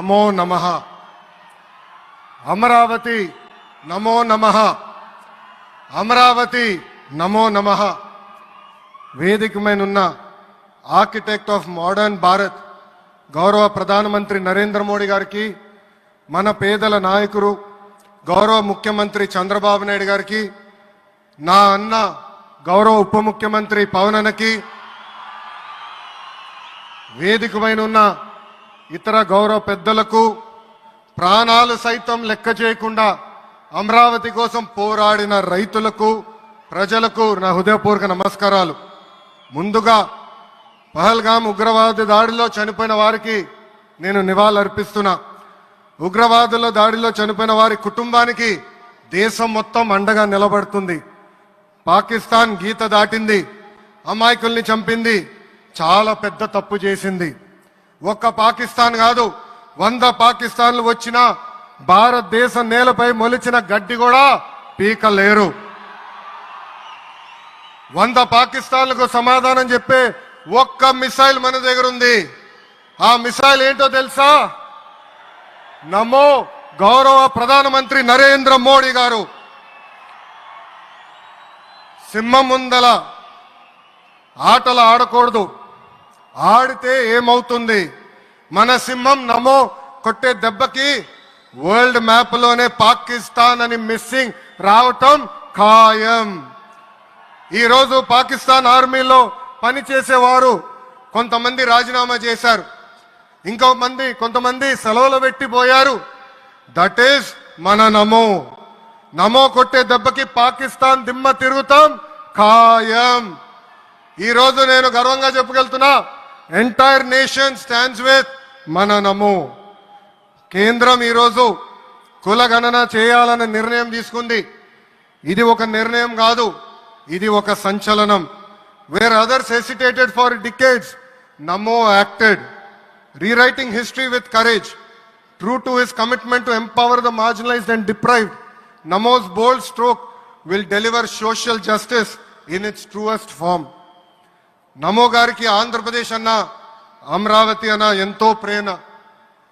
నమో నమః. అమరావతి నమో నమః. అమరావతి నమో నమః. వేదిక మీద ఉన్న ఆర్కిటెక్ట్ ఆఫ్ మోడర్న్ భారత్ గౌరవ ప్రధానమంత్రి నరేంద్ర మోడీ గారికి, మన పేదల నాయకుడు గౌరవ ముఖ్యమంత్రి చంద్రబాబు నాయుడు గారికి, నా అన్న గౌరవ ఉప ముఖ్యమంత్రి పవన్ అన్నకి, వేదిక పైన ఉన్న ఇతర గౌరవ పెద్దలకు, ప్రాణాలు సైతం లెక్క చేయకుండా అమరావతి కోసం పోరాడిన రైతులకు, ప్రజలకు నా హృదయపూర్వక నమస్కారాలు. ముందుగా పహల్గామ్ ఉగ్రవాద దాడిలో చనిపోయిన వారికి నేను నివాళులర్పిస్తున్నా. ఉగ్రవాదుల దాడిలో చనిపోయిన వారి కుటుంబానికి దేశం మొత్తం అండగా నిలబడుతుంది. పాకిస్తాన్ గీత దాటింది, అమాయకుల్ని చంపింది, చాలా పెద్ద తప్పు చేసింది. ఒక్క పాకిస్తాన్ కాదు, 100 పాకిస్తాన్లు వచ్చినా భారతదేశం నేలపై మొలిచిన గడ్డి కూడా పీకలేరు. 100 పాకిస్తాన్లకు సమాధానం చెప్పే ఒక్క మిసైల్ మన దగ్గర ఉంది. ఆ మిసైల్ ఏంటో తెలుసా? నమో గౌరవ ప్రధానమంత్రి నరేంద్ర మోడీ గారు. సింహం ముందల ఆటలు ఆడకూడదు, ఆడితే ఏమవుతుంది? మన సింహం నమో కొట్టే దెబ్బకి వరల్డ్ మ్యాప్ లోనే పాకిస్తాన్ అని మిస్సింగ్ రావటం ఖాయం. ఈరోజు పాకిస్తాన్ ఆర్మీలో పనిచేసేవారు కొంతమంది రాజీనామా చేశారు, కొంతమంది సెలవులు పెట్టిపోయారు. దట్ ఈస్ మన నమో. నమో కొట్టే దెబ్బకి పాకిస్తాన్ దిమ్మ తిరుగుతాం ఖాయం. ఈరోజు నేను గర్వంగా చెప్పగలుగుతున్నా, ఎంటైర్ నేషన్ స్టాండ్స్ విత్ మన నమో. కేంద్రం ఈరోజు కులగణన చేయాలన్న నిర్ణయం తీసుకుంది. ఇది ఒక నిర్ణయం కాదు, ఇది ఒక సంచలనం. Wear others hesitated for decades, Namo acted, rewriting history with courage. True to his commitment to empower the marginalized and deprived, Namo's bold stroke will deliver social justice in its truest form. నమో గారికి ఆంధ్రప్రదేశ్ అన్న, అమరావతి అన్న ఎంతో ప్రేమ.